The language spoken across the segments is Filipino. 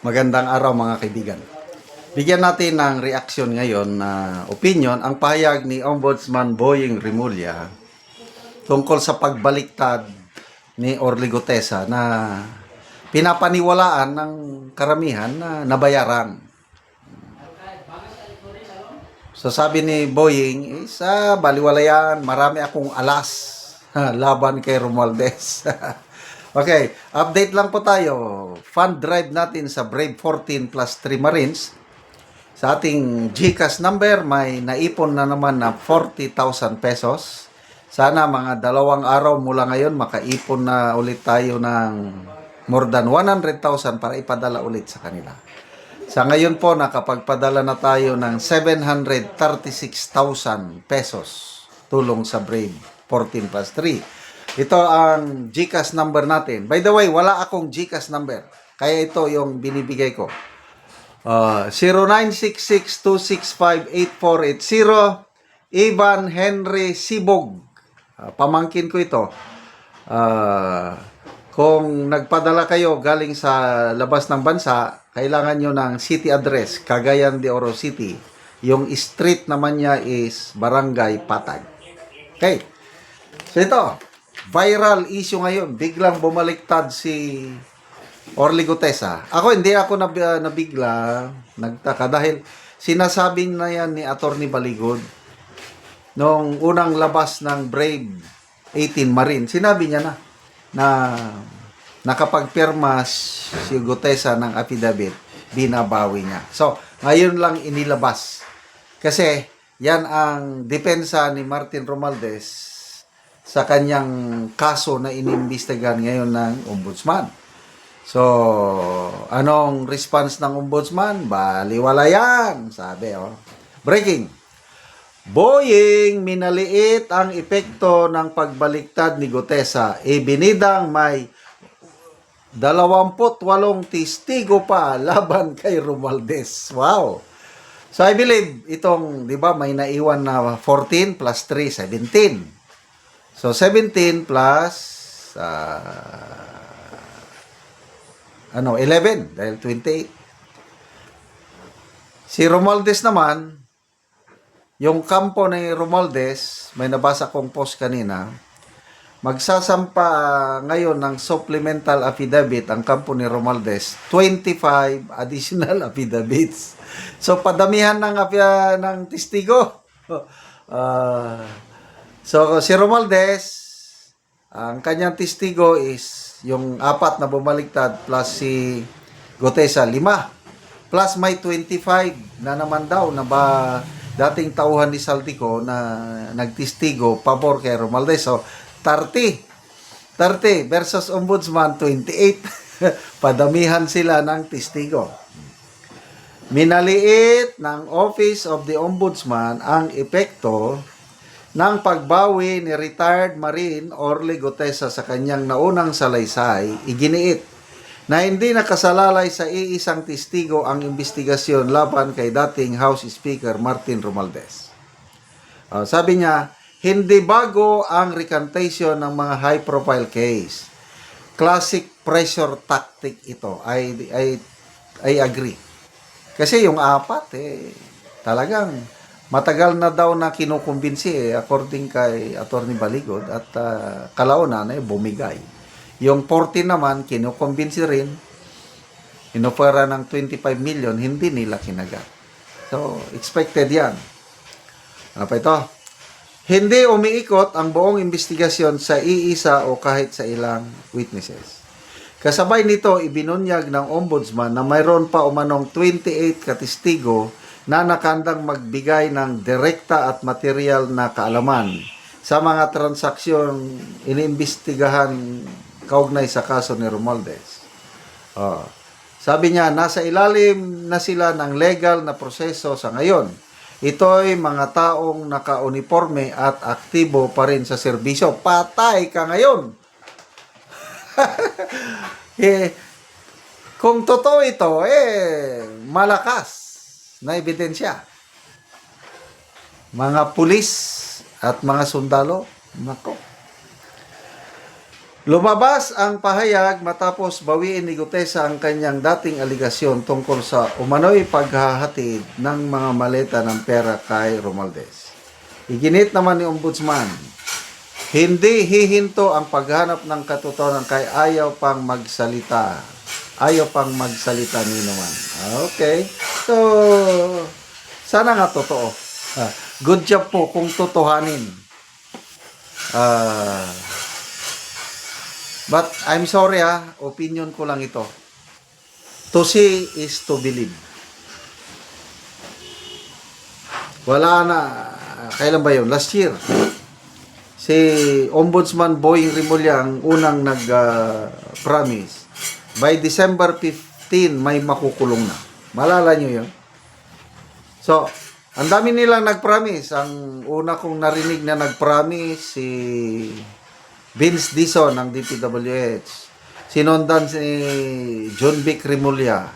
Magandang araw mga kaibigan. Bigyan natin ng reaksyon ngayon na opinion ang pahayag ni Ombudsman Boying Rimulya tungkol sa pagbaliktad ni Orly Gutesa na pinapaniwalaan ng karamihan na nabayaran. So sabi ni Boying, baliwalayan, marami akong alas laban kay Romualdez. Okay, update lang po tayo. Fund drive natin sa Brave 14 plus 3 Marines. Sa ating GCash number, may naipon na naman na 40,000 pesos. Sana mga 2 araw mula ngayon, makaipon na ulit tayo ng more than 100,000 para ipadala ulit sa kanila. Sa ngayon po, nakapagpadala na tayo ng 736,000 pesos tulong sa Brave 14 plus 3. Ito ang GCash number natin. By the way, wala akong GCash number. Kaya ito yung binibigay ko. 0966-265-8480 Ivan Henry Sibog. Pamangkin ko ito. Kung nagpadala kayo galing sa labas ng bansa, kailangan nyo ng city address, Cagayan de Oro City. Yung street naman niya is Barangay Patag. Okay. So ito, viral issue ngayon. Biglang bumaliktad si Orly Gutesa. Hindi ako nabigla, nagtaka dahil sinasabing na yan ni Attorney Baligod nung unang labas ng Brave 18 Marine. Sinabi niya na nakapagpirma si Gutesa ng affidavit, binabawi niya. So, ngayon lang inilabas. Kasi yan ang depensa ni Martin Romualdez sa kanyang kaso na inimbestigahan ngayon ng ombudsman. So, anong response ng ombudsman? Baliwala yan, sabi. Breaking. Boying, minaliit ang epekto ng pagbaliktad ni Gutesa. Ibinidang may 28 testigo pa laban kay Romualdez. Wow! So, I believe itong, di ba, may naiwan na 14 plus 3, 17. So, 17 plus 11 dahil 28. Si Romualdez naman, yung kampo ni Romualdez, may nabasa kong post kanina, magsasampa ngayon ng supplemental affidavit ang kampo ni Romualdez, 25 additional affidavits. So, padamihan ng testigo. So, si Romualdez, ang kanyang testigo is yung 4 na bumaliktad plus si Gutesa 5. Plus may 25 na naman daw na dating tauhan ni Saltico na nagtestigo pabor kay Romualdez. So, 30 versus Ombudsman 28. Padamihan sila ng testigo. Minaliit ng Office of the Ombudsman ang epekto ng pagbawi ni retired Marine Orly Gutesa sa kanyang naunang salaysay, iginiit na hindi nakasalalay sa iisang testigo ang investigasyon laban kay dating House Speaker Martin Romualdez. Sabi niya, hindi bago ang recantation ng mga high-profile case. Classic pressure tactic ito. I agree. Kasi yung 4, talagang matagal na daw na kinukumbinsi according kay Attorney Baligod at kalaunan bumigay. Yung 14 naman, kinukumbinsi rin, inofera ng 25 million, hindi nila kinagat. So, expected yan. Apa ito? Hindi umiikot ang buong investigasyon sa iisa o kahit sa ilang witnesses. Kasabay nito, ibinunyag ng ombudsman na mayroon pa umanong 28 katestigo na nakandang magbigay ng direkta at material na kaalaman sa mga transaksyon iniimbestigahan kaugnay sa kaso ni Romualdez. Sabi niya, nasa ilalim na sila ng legal na proseso sa ngayon. Ito'y mga taong naka-uniforme at aktibo pa rin sa serbisyo. Patay ka ngayon! Kung totoo ito, malakas na ebidensya. Mga pulis at mga sundalo, nako. Lumabas ang pahayag matapos bawiin ni Gutesa ang kanyang dating aligasyon tungkol sa umano'y paghahatid ng mga maleta ng pera kay Romualdez. Iginit naman ni Ombudsman, hindi hihinto ang paghanap ng katotohanan kay ayaw pang magsalita. Ayaw pang magsalita ni naman. Okay. So, sana nga totoo. Good job po kung totohanin. But I'm sorry opinion ko lang ito. To see is to believe. Wala na, kailan ba yun? Last year. Si Ombudsman Boying Rimulya ang unang nag-promise. By December 15, may makukulong na. Malala nyo yun? So, ang dami nilang nag-promise. Ang una kong narinig na nag-promise, si Vince Dizon ng DPWH. Sinundan si John Vic Rimulya.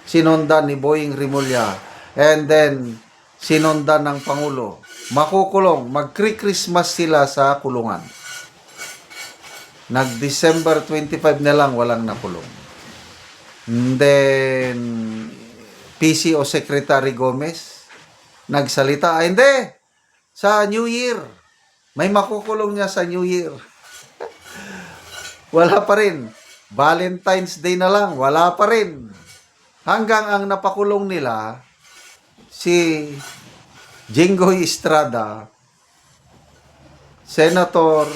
Sinundan ni Boying Rimulya. And then, sinundan ng Pangulo. Makukulong. Mag-Christmas sila sa kulungan. Nag-December 25 na lang, walang nakulong. And then, PCO Secretary Gomez, nagsalita, hindi, sa New Year. May makukulong niya sa New Year. Wala pa rin. Valentine's Day na lang, wala pa rin. Hanggang ang napakulong nila, si Jinggoy Estrada, Senator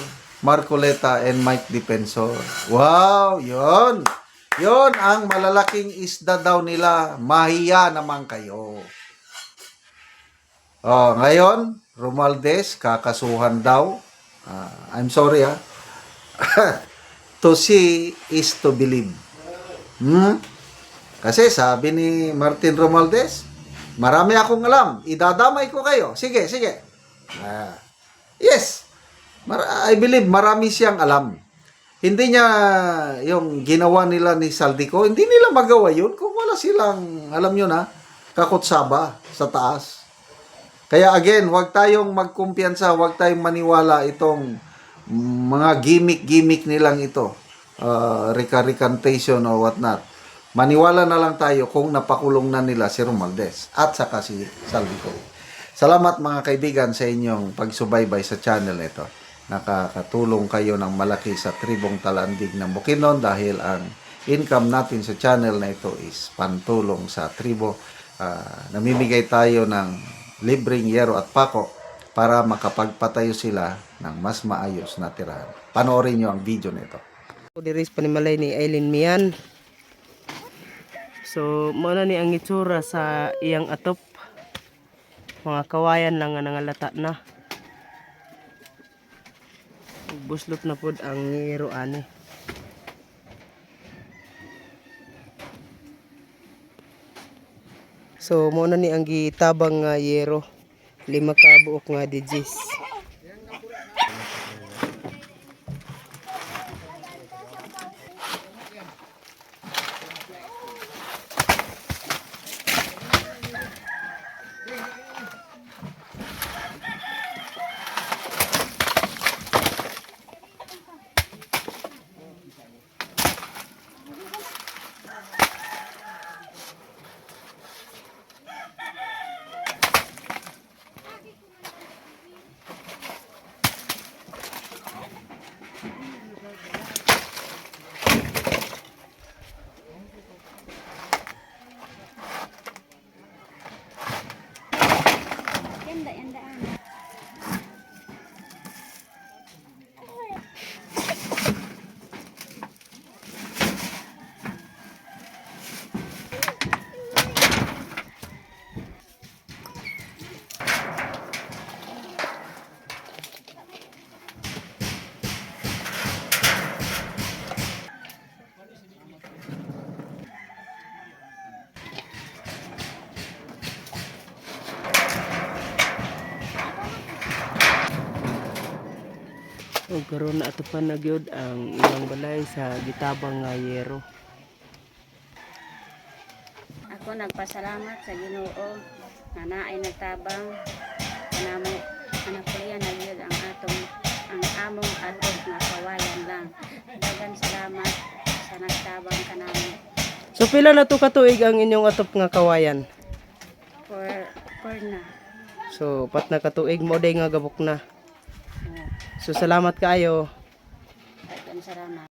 Marcoleta, and Mike Defensor. Wow, yon. Yon ang malalaking isda daw nila. Mahiya naman kayo. Oh, ngayon, Romualdez, kakasuhan daw. I'm sorry To see is to believe. Kasi sabi ni Martin Romualdez, marami akong alam. Idadamay ko kayo. Sige, sige. Yes. I believe marami siyang alam. Hindi niya yung ginawa nila ni Saldico, hindi nila magawa yun kung wala silang, alam nyo na, kakutsaba sa taas. Kaya again, huwag tayong magkumpiyansa, huwag tayong maniwala itong mga gimmick nilang ito. Recantation or whatnot. Maniwala na lang tayo kung napakulong na nila si Romualdez at saka si Saldico. Salamat mga kaibigan sa inyong pagsubaybay sa channel ito. Nakakatulong kayo ng malaki sa tribong Talandig ng Bukidnon dahil ang income natin sa channel na ito is pantulong sa tribo. Namimigay tayo ng libreng yero at pako para makapagpatayo sila ng mas maayos na tirahan. Panoorin nyo ang video nito. Diris panimalay ni Aileen Mian. So, muna ni ang itsura sa iyang atop. Mga kawayan lang nga nangalata na. Buslot na pod ang ngiro ani. So, muna ni ang gitabang nga yero. 5 ka buok nga digis. O karon na ato pa nagyod ang ilang balay sa gitabang nga yero. Ako nagpasalamat sa Ginoo na naay nagtabang kanamo anak ko yan nagyud ang among atog nga kawayan lang. dagan salamat sa nagtabang ka namin. So pila na to katuig ang inyong atop nga kawayan? For na. So pat na katuig mo day nga gabok na. Oo, So salamat kaayo. dagan salamat.